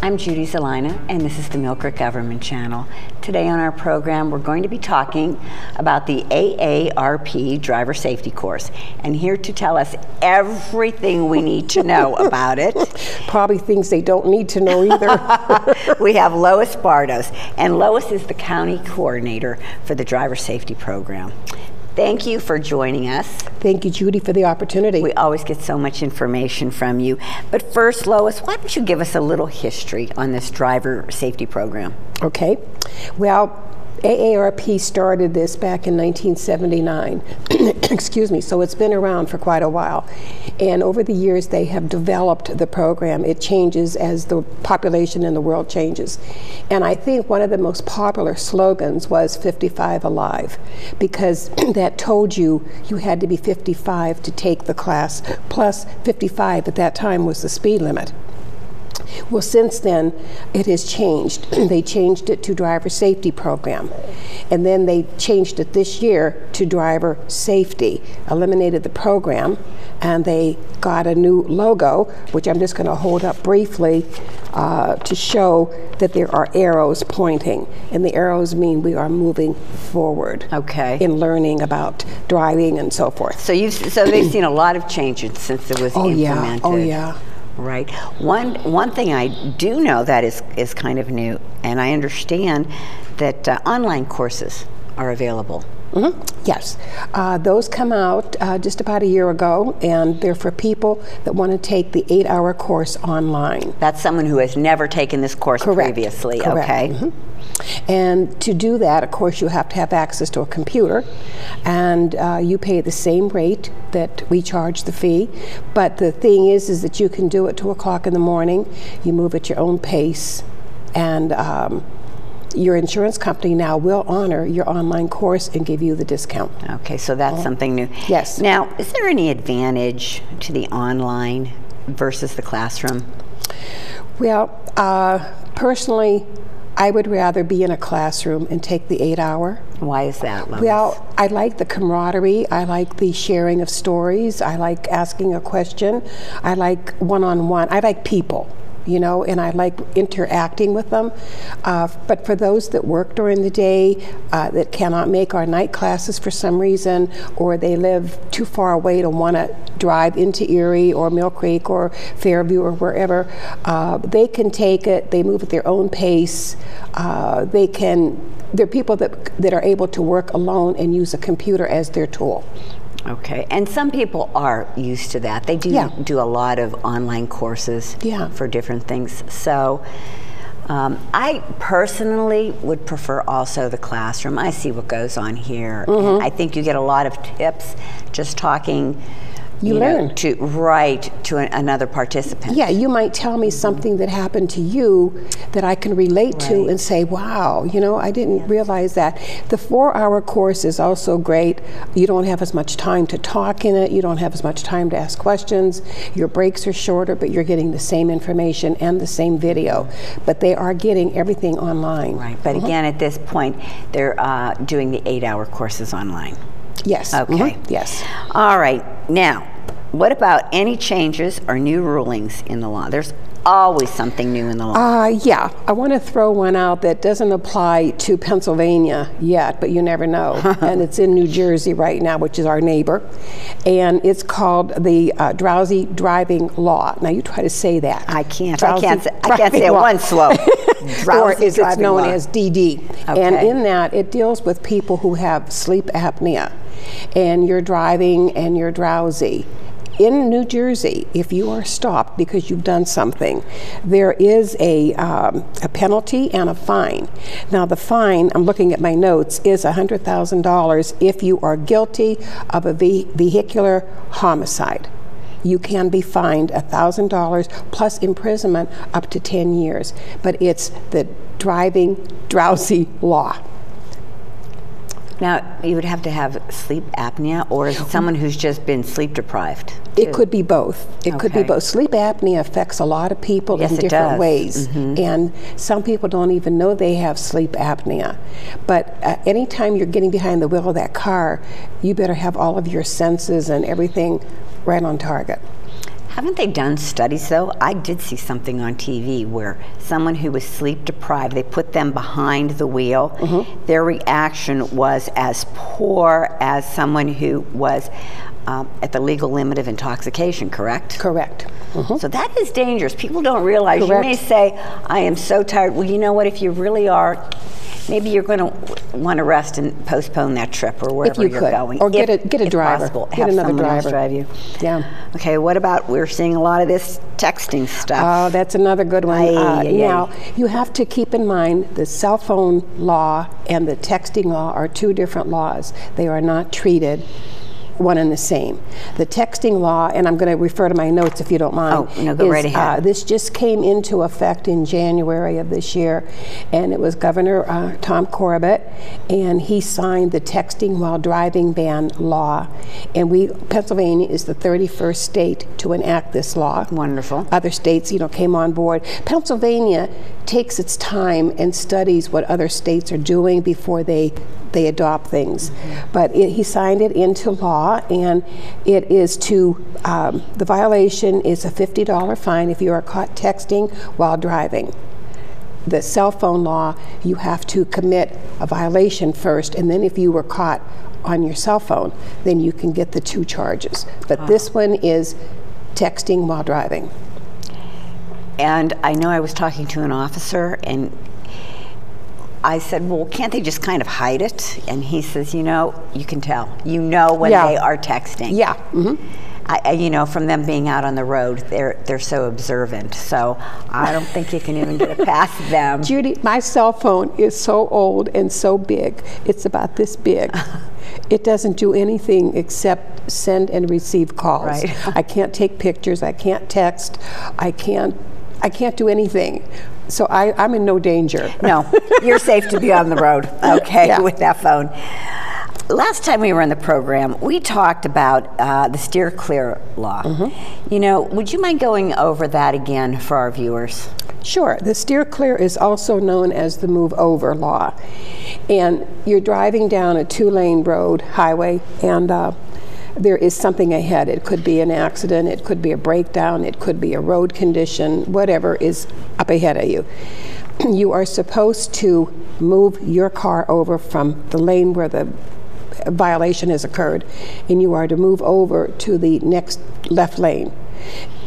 I'm Judy Zelina, and this is the Millcreek Government Channel. Today on our program, we're going to be talking about the AARP Driver Safety Course. And here to tell us everything we need to know about it. Probably things they don't need to know either. We have Lois Bardos, and Lois is the county coordinator for the Driver Safety Program. Thank you for joining us. Thank you, Judy, for the opportunity. We always get so much information from you. But first, Lois, why don't you give us a little history on this driver safety program? Okay. Well, AARP started this back in 1979. Excuse me. So it's been around for quite a while. And over the years, they have developed the program. It changes as the population in the world changes. And I think one of the most popular slogans was 55 Alive, because that told you you had to be 55 to take the class, plus 55 at that time was the speed limit. Well, since then, it has changed. They changed it to Driver Safety Program. And then they changed it this year to Driver Safety, eliminated the program, and they got a new logo, which I'm just going to hold up briefly to show that there are arrows pointing. And the arrows mean we are moving forward in learning about driving and so forth. So they've seen a lot of changes since it was implemented. Oh, yeah. Right. One thing I do know that is kind of new, and I understand that online courses are available. Mm-hmm. Yes. Those come out just about a year ago, and they're for people that want to take the 8-hour course online. That's someone who has never taken this course previously. Correct. Okay. Mm-hmm. And to do that, of course, you have to have access to a computer, and you pay the same rate that we charge the fee. But the thing is that you can do it 2 o'clock in the morning. You move at your own pace, and your insurance company now will honor your online course and give you the discount. Okay, so that's something new. Yes. Now, is there any advantage to the online versus the classroom? Well, personally, I would rather be in a classroom and take the 8-hour. Why is that, Lois? Well, I like the camaraderie. I like the sharing of stories. I like asking a question. I like one-on-one. I like people, you know, and I like interacting with them. But for those that work during the day, that cannot make our night classes for some reason, or they live too far away to want to drive into Erie or Millcreek or Fairview or wherever, they can take it. They move at their own pace. They're people that are able to work alone and use a computer as their tool. Okay, and some people are used to that. They do a lot of online courses for different things. So I personally would prefer also the classroom. I see what goes on here. Mm-hmm. And I think you get a lot of tips just talking. You learn. To another participant. Yeah, you might tell me something that happened to you that I can relate to and say, wow, you know, I didn't realize that. The 4-hour course is also great. You don't have as much time to talk in it. You don't have as much time to ask questions. Your breaks are shorter, but you're getting the same information and the same video. But they are getting everything online. Right, but again, at this point, they're doing the 8-hour courses online. Yes. Okay. Mm-hmm. Yes. All right. Now, what about any changes or new rulings in the law? There's always something new in the law. Yeah. I want to throw one out that doesn't apply to Pennsylvania yet, but you never know. And it's in New Jersey right now, which is our neighbor. And it's called the Drowsy Driving Law. Now, you try to say that. I can't say it one slow. Or it's known as DD. Okay. And in that, it deals with people who have sleep apnea. And you're driving and you're drowsy. In New Jersey, if you are stopped because you've done something, there is a penalty and a fine. Now the fine, I'm looking at my notes, is $100,000 if you are guilty of a vehicular homicide. You can be fined $1,000 plus imprisonment up to 10 years. But it's the driving drowsy law. Now, you would have to have sleep apnea, or is it someone who's just been sleep deprived? It could be both. It could be both. Sleep apnea affects a lot of people in different ways. Mm-hmm. And some people don't even know they have sleep apnea. But anytime you're getting behind the wheel of that car, you better have all of your senses and everything right on target. Haven't they done studies though? I did see something on TV where someone who was sleep deprived, they put them behind the wheel. Their reaction was as poor as someone who was at the legal limit of intoxication, correct? Correct. So that is dangerous. People don't realize. Correct. You may say, I am so tired. Well, you know what? If you really are, maybe you're going to want to rest and postpone that trip or wherever you're going. Or get a driver. Possible, get have another someone driver. else drive you. Yeah. Okay, what about, we're seeing a lot of this texting stuff. Oh, that's another good one. Now, you have to keep in mind the cell phone law and the texting law are two different laws. They are not treated one and the same. The texting law, and I'm going to refer to my notes if you don't mind. Oh, no, go right ahead. This just came into effect in January of this year, and it was Governor Tom Corbett, and he signed the texting while driving ban law. And Pennsylvania is the 31st state to enact this law. Wonderful. Other states, came on board. Pennsylvania takes its time and studies what other states are doing before they adopt things. But he signed it into law, and it is the violation is a $50 fine if you are caught texting while driving. The cell phone law, you have to commit a violation first, and then if you were caught on your cell phone, then you can get the 2 charges. But this one is texting while driving. And I know I was talking to an officer, and I said, well, can't they just kind of hide it? And he says, you can tell. When they are texting. Yeah. From them being out on the road, they're so observant. So I don't think you can even get it past them. Judy, my cell phone is so old and so big. It's about this big. It doesn't do anything except send and receive calls. Right. I can't take pictures. I can't text. I can't do anything. So I'm in no danger. No, you're safe to be on the road, with that phone. Last time we were in the program, we talked about the steer clear law. Would you mind going over that again for our viewers? Sure. The steer clear is also known as the move over law. And you're driving down a 2-lane road, highway, and there is something ahead. It could be an accident, it could be a breakdown, it could be a road condition, whatever is up ahead of you. You are supposed to move your car over from the lane where the violation has occurred, and you are to move over to the next left lane.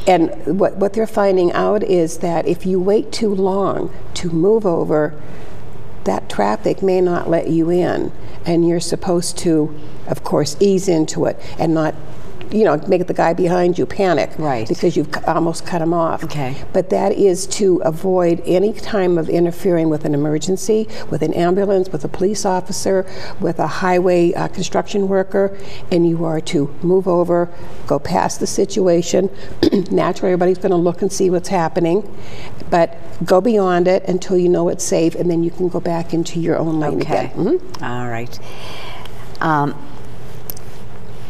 And what they're finding out is that if you wait too long to move over, that traffic may not let you in, and you're supposed to, of course, ease into it and not, make the guy behind you panic, right? Because you've almost cut him off. Okay. But that is to avoid any time of interfering with an emergency, with an ambulance, with a police officer, with a highway construction worker, and you are to move over, go past the situation. Naturally, everybody's going to look and see what's happening, but go beyond it until you know it's safe, and then you can go back into your own lane again. All right.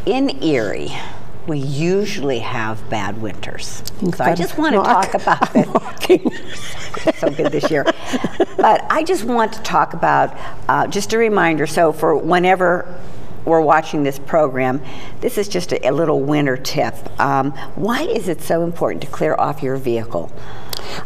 In Erie, we usually have bad winters. So I just want to talk about it. So good this year. But I just want to talk about, just a reminder, so for whenever we're watching this program, this is just a little winter tip. Why is it so important to clear off your vehicle?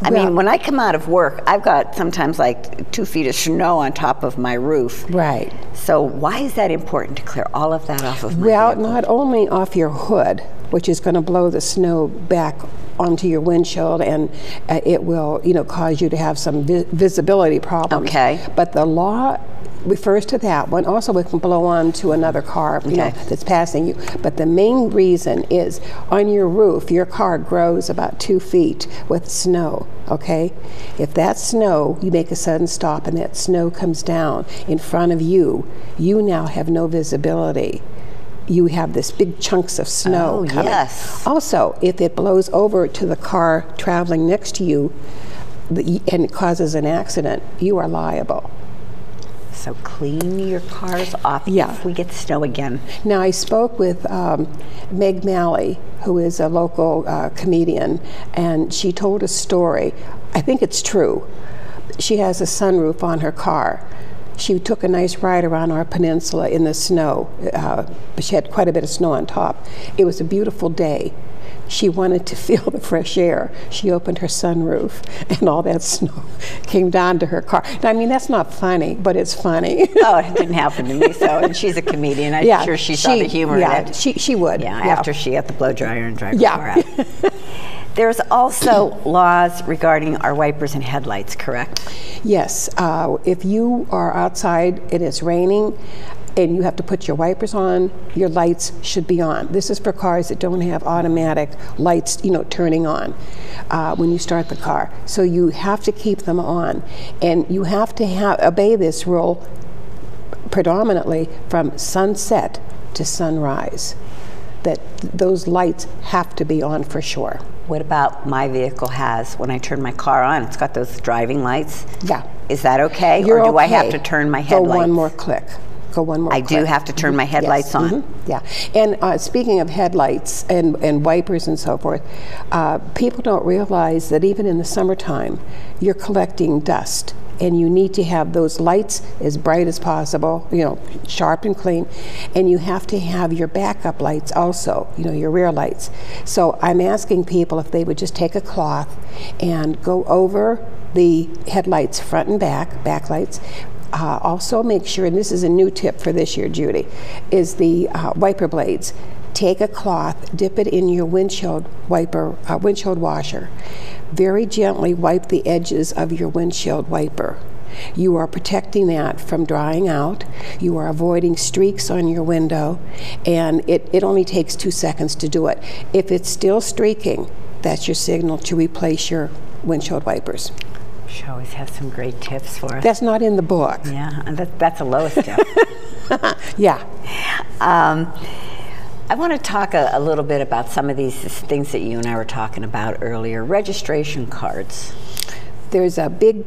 I mean, when I come out of work, I've got sometimes like 2 feet of snow on top of my roof. Right. So why is that important to clear all of that off of my vehicle? Not only off your hood, which is going to blow the snow back onto your windshield, and it will, cause you to have some visibility problems. Okay. But the law refers to that one. Also, it can blow on to another car, that's passing you. But the main reason is on your roof, your car grows about 2 feet with snow, okay? If that snow, you make a sudden stop and that snow comes down in front of you, you now have no visibility. You have this big chunks of snow coming. Yes. Also, if it blows over to the car traveling next to you and it causes an accident, you are liable. So clean your cars off if we get snow again. Now, I spoke with Meg Malley, who is a local comedian, and she told a story. I think it's true. She has a sunroof on her car. She took a nice ride around our peninsula in the snow, but she had quite a bit of snow on top. It was a beautiful day. she wanted to feel the fresh air. She opened her sunroof, and all that snow came down to her car. Now, I mean, that's not funny, but it's funny. Oh, it didn't happen to me. So, and she's a comedian. I'm sure she saw the humor in it. She would. Yeah, after she got the blow dryer and dried the car out. There's also laws regarding our wipers and headlights, correct? Yes. If you are outside and it's raining and you have to put your wipers on, your lights should be on. This is for cars that don't have automatic lights, turning on when you start the car. So you have to keep them on. And you have to obey this rule predominantly from sunset to sunrise, that those lights have to be on for sure. What about my vehicle has, when I turn my car on, it's got those driving lights? Yeah. Is that okay? Or do I have to turn my headlights? Go one more click. I do have to turn my headlights on? Yeah. And speaking of headlights and wipers and so forth, people don't realize that even in the summertime, you're collecting dust. And you need to have those lights as bright as possible, sharp and clean. And you have to have your backup lights also, your rear lights. So I'm asking people if they would just take a cloth and go over the headlights front and back lights. Also make sure, and this is a new tip for this year, Judy, is the wiper blades. Take a cloth, dip it in your windshield washer. Very gently wipe the edges of your windshield wiper. You are protecting that from drying out. You are avoiding streaks on your window, and it only takes 2 seconds to do it. If it's still streaking, that's your signal to replace your windshield wipers. She always has some great tips for us. That's not in the book. Yeah, and that's the lowest tip. Yeah. I want to talk a little bit about some of these things that you and I were talking about earlier. Registration cards. There's a big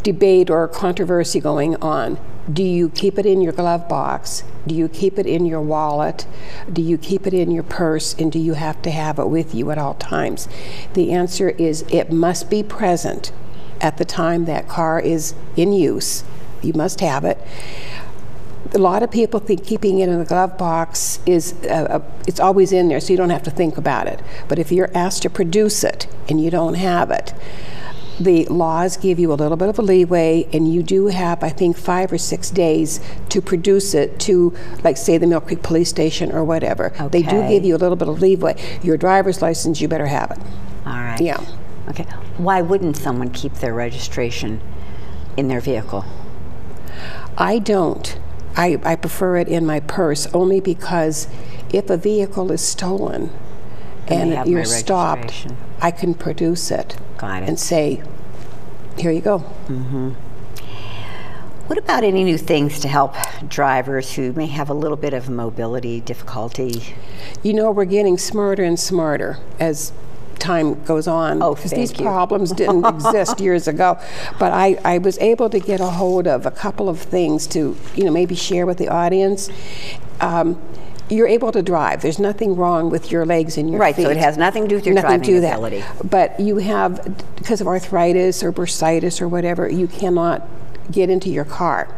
debate or controversy going on. Do you keep it in your glove box? Do you keep it in your wallet? Do you keep it in your purse? And do you have to have it with you at all times? The answer is it must be present at the time that car is in use. You must have it. A lot of people think keeping it in the glove box is, it's always in there, so you don't have to think about it. But if you're asked to produce it and you don't have it, the laws give you a little bit of a leeway, and you do have, I think, 5 or 6 days to produce it to, like, say, the Millcreek police station or whatever. Okay. They do give you a little bit of leeway. Your driver's license, you better have it. All right. Yeah. Okay. Why wouldn't someone keep their registration in their vehicle? I don't. I prefer it in my purse only because if a vehicle is stolen and you're stopped, I can produce it. Got it. And say, here you go. Mm-hmm. What about any new things to help drivers who may have a little bit of mobility difficulty? We're getting smarter and smarter as time goes on, because these problems didn't exist years ago. But I was able to get a hold of a couple of things to maybe share with the audience. You're able to drive. There's nothing wrong with your legs and your feet. Right, so it has nothing to do with your driving ability. But you have, because of arthritis or bursitis or whatever, you cannot get into your car.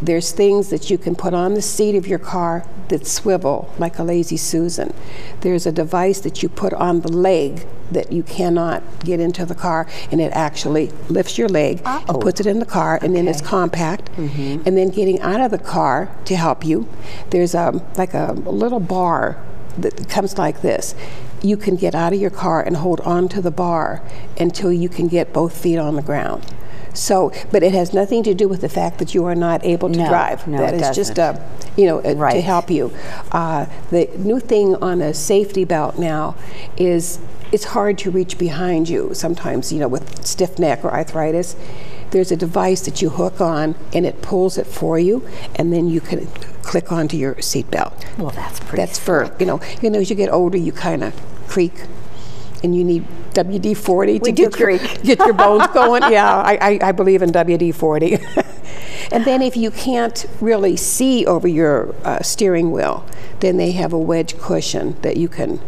There's things that you can put on the seat of your car that swivel like a Lazy Susan. There's a device that you put on the leg that you cannot get into the car, and it actually lifts your leg and puts it in the car, and then it's compact. Mm-hmm. And then getting out of the car to help you, there's like a little bar that comes like this. You can get out of your car and hold on to the bar until you can get both feet on the ground. So, but it has nothing to do with the fact that you are not able to drive. No, that is just to help you. The new thing on a safety belt now is it's hard to reach behind you. Sometimes, with stiff neck or arthritis, there's a device that you hook on and it pulls it for you, and then you can click onto your seat belt. Well, that's pretty. That's for as you get older, you kind of creak. And you need WD-40 to get your bones going. Yeah, I believe in WD-40. And then if you can't really see over your steering wheel, then they have a wedge cushion that you can,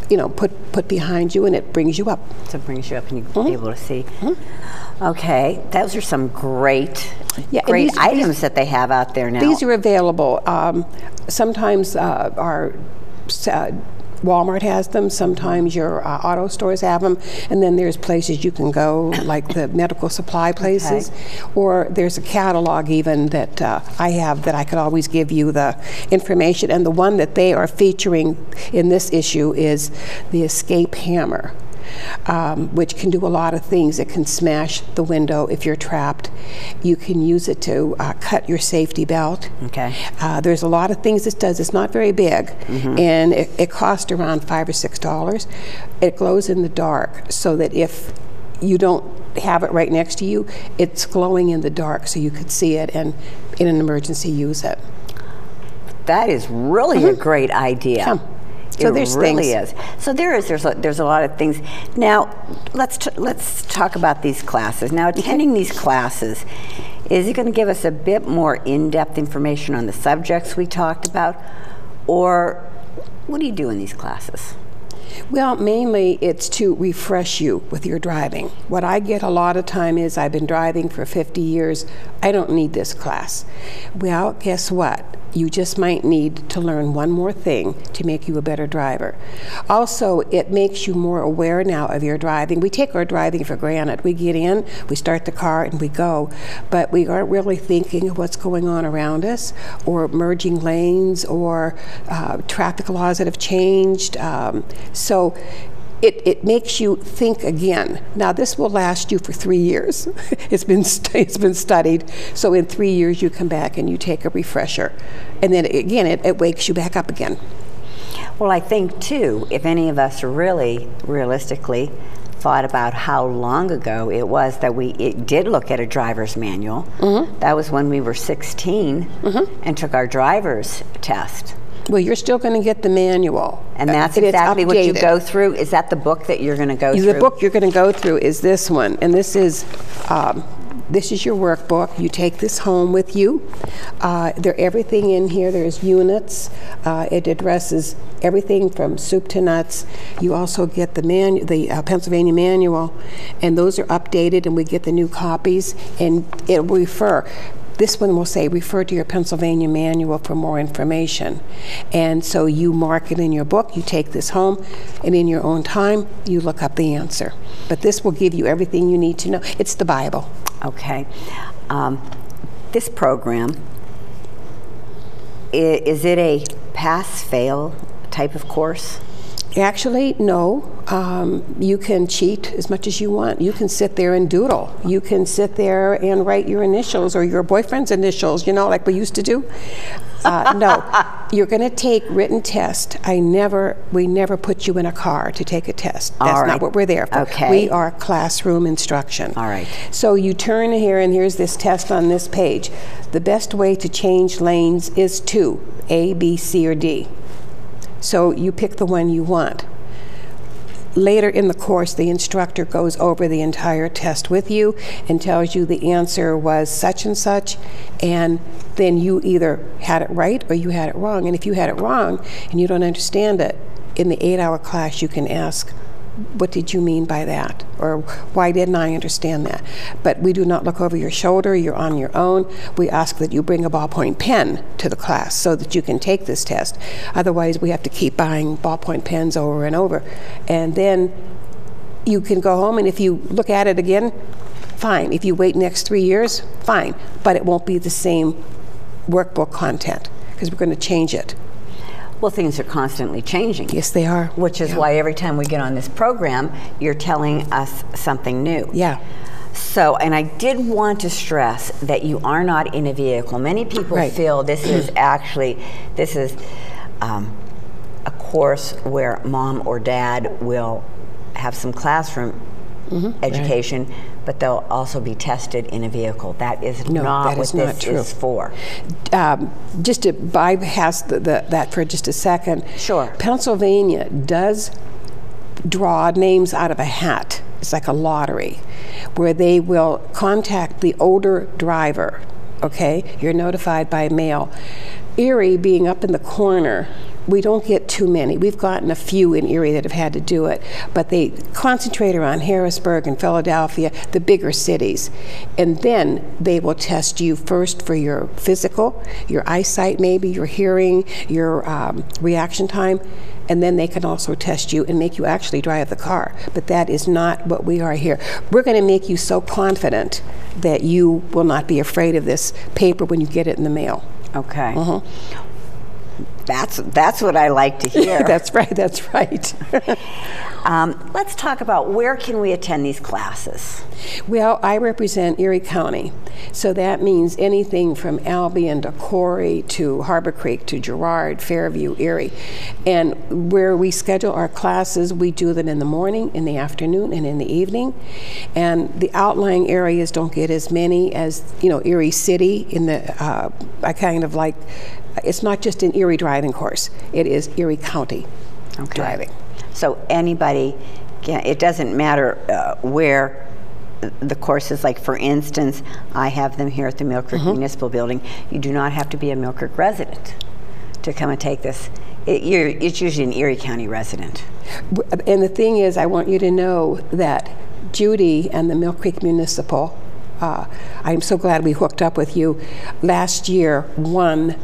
put behind you, and it brings you up. So it brings you up, and you'll be able to see. Mm-hmm. Okay, those are some great items that they have out there now. These are available. Sometimes our Walmart has them, sometimes your auto stores have them, and then there's places you can go, like the medical supply places, or there's a catalog even that I have that I could always give you the information. And the one that they are featuring in this issue is the Escape Hammer. Which can do a lot of things. It can smash the window if you're trapped. You can use it to cut your safety belt. Okay. There's a lot of things it does. It's not very big, and it costs around $5 or $6. It glows in the dark so that if you don't have it right next to you, it's glowing in the dark so you could see it and in an emergency use it. That is really a great idea. Come. So there's really things. So there's a lot of things. Now let's talk about these classes. Now, attending these classes, is it going to give us a bit more in-depth information on the subjects we talked about, or what do you do in these classes? Well, mainly it's to refresh you with your driving. What I get a lot of time is, I've been driving for 50 years, I don't need this class. Well, guess what? You just might need to learn one more thing to make you a better driver. Also, it makes you more aware now of your driving. We take our driving for granted. We get in, we start the car, and we go, but we aren't really thinking of what's going on around us, or merging lanes, or traffic laws that have changed. So it makes you think again. Now, this will last you for 3 years. It's been studied. So in 3 years, you come back and you take a refresher. And then again, it wakes you back up again. Well, I think, too, if any of us really realistically thought about how long ago it was that we did look at a driver's manual. That was when we were 16 and took our driver's test. Well, you're still going to get the manual. And that's exactly what you go through? Is that the book that you're going to go through? The book you're going to go through is this one. And this is your workbook. You take this home with you. Everything in here, there's units. It addresses everything from soup to nuts. You also get the Pennsylvania manual, and those are updated, and we get the new copies, and it will refer. This one will say, refer to your Pennsylvania manual for more information. And so you mark it in your book, you take this home, and in your own time, you look up the answer. But this will give you everything you need to know. It's the Bible. Okay. This program, is it a pass-fail type of course? Actually, no. You can cheat as much as you want. You can sit there and doodle. You can sit there and write your initials or your boyfriend's initials, like we used to do. No, you're going to take written test. We never put you in a car to take a test. That's not what we're there for. Okay. We are classroom instruction. All right. So you turn here, and here's this test on this page. The best way to change lanes is 2, A, B, C, or D. So you pick the one you want. Later in the course, the instructor goes over the entire test with you and tells you the answer was such and such, and then you either had it right or you had it wrong. And if you had it wrong and you don't understand it, in the 8-hour class you can ask, what did you mean by that? Or why didn't I understand that? But we do not look over your shoulder. You're on your own. We ask that you bring a ballpoint pen to the class so that you can take this test. Otherwise, we have to keep buying ballpoint pens over and over. And then you can go home, and if you look at it again, fine. If you wait next 3 years, fine. But it won't be the same workbook content because we're going to change it. Well, things are constantly changing. Yes, they are. Which is why every time we get on this program, you're telling us something new. Yeah. So, and I did want to stress that you are not in a vehicle. Many people feel this is a course where mom or dad will have some classroom education, but they'll also be tested in a vehicle. That is not what this is for. Just to bypass that for just a second. Sure. Pennsylvania does draw names out of a hat. It's like a lottery, where they will contact the older driver. Okay, you're notified by mail. Erie being up in the corner we don't get too many. We've gotten a few in Erie that have had to do it, but they concentrate around Harrisburg and Philadelphia, the bigger cities. And then they will test you first for your physical, your eyesight maybe, your hearing, your reaction time, and then they can also test you and make you actually drive the car. But that is not what we are here. We're going to make you so confident that you will not be afraid of this paper when you get it in the mail. Okay. That's what I like to hear. That's right, that's right. Let's talk about where can we attend these classes? Well, I represent Erie County, so that means anything from Albion to Corey to Harbor Creek to Girard, Fairview, Erie. And where we schedule our classes, we do them in the morning, in the afternoon, and in the evening. And the outlying areas don't get as many as, Erie City. I kind of like, it's not just an Erie driving course, it is Erie County driving. So anybody, it doesn't matter where the course is. Like, for instance, I have them here at the Millcreek Municipal Building. You do not have to be a Millcreek resident to come and take this. It's usually an Erie County resident. And the thing is, I want you to know that Judy and the Millcreek Municipal, I'm so glad we hooked up with you, last year won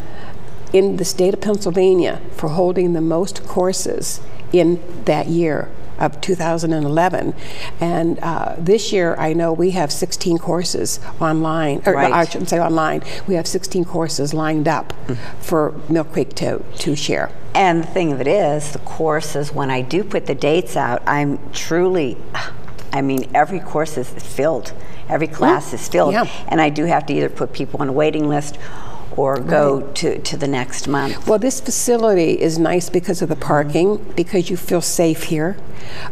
in the state of Pennsylvania for holding the most courses in that year of 2011. And this year, I know we have 16 courses online, or I shouldn't say online, we have 16 courses lined up for Millcreek to share. And the thing of it is, the courses, when I do put the dates out, I'm truly, every course is filled. Every class is filled. Yeah. And I do have to either put people on a waiting list or go to the next month. Well, this facility is nice because of the parking, because you feel safe here.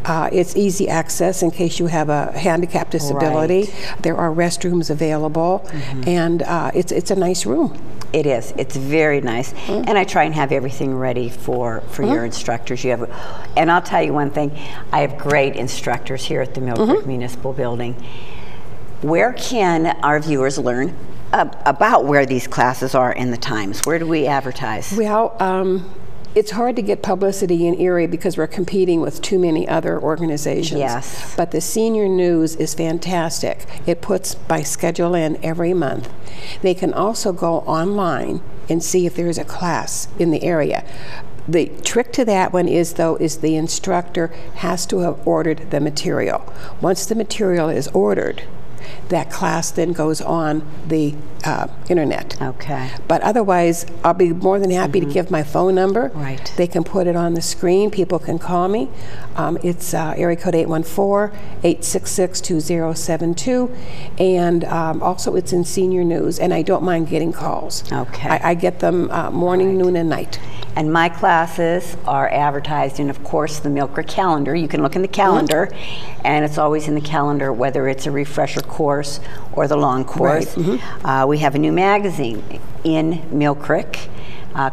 It's easy access in case you have a handicap disability. There are restrooms available, and it's a nice room. It is. It's very nice. And I try and have everything ready for your instructors. And I'll tell you one thing, I have great instructors here at the Millcreek Municipal Building. Where can our viewers learn about where these classes are and the times? Where do we advertise? Well, it's hard to get publicity in Erie because we're competing with too many other organizations. Yes. But the Senior News is fantastic. It puts my schedule in every month. They can also go online and see if there is a class in the area. The trick to that one is the instructor has to have ordered the material. Once the material is ordered, that class then goes on the internet. Okay. But otherwise, I'll be more than happy to give my phone number. Right. They can put it on the screen. People can call me. It's area code 814-866-2072. And also it's in Senior News, and I don't mind getting calls. Okay. I get them morning, noon, and night. And my classes are advertised in, of course, the Millcreek calendar. You can look in the calendar, and it's always in the calendar, whether it's a refresher course or the long course. Right. We have a new magazine in Millcreek.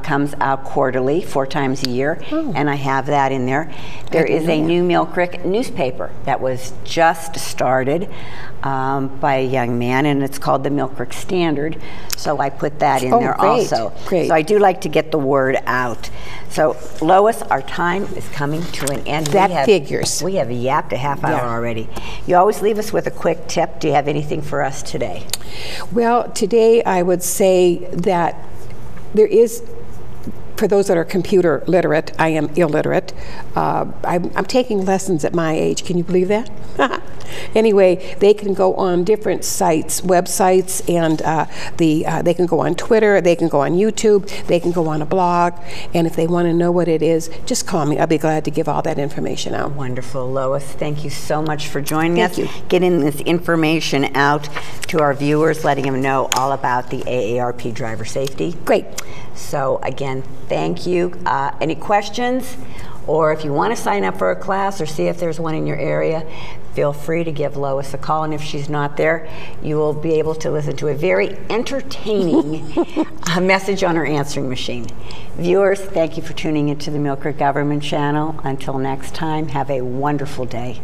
Comes out quarterly, 4 times a year, and I have that in there. There is a new Millcreek newspaper that was just started by a young man, and it's called the Millcreek Standard. So I put that in there also. Great. So I do like to get the word out. So Lois, our time is coming to an end. That figures. We have yapped a half hour already. You always leave us with a quick tip. Do you have anything for us today? Well, today I would say that there is, for those that are computer literate, I am illiterate. I'm taking lessons at my age. Can you believe that? Anyway, they can go on different sites, websites, and they can go on Twitter, they can go on YouTube, they can go on a blog, and if they want to know what it is, just call me. I'll be glad to give all that information out. Wonderful, Lois. Thank you so much for joining us. Getting this information out to our viewers, letting them know all about the AARP driver safety. Great. So again, thank you. Any questions? Or if you want to sign up for a class or see if there's one in your area, feel free to give Lois a call. And if she's not there, you will be able to listen to a very entertaining message on her answering machine. Viewers, thank you for tuning into the Millcreek Government Channel. Until next time, have a wonderful day.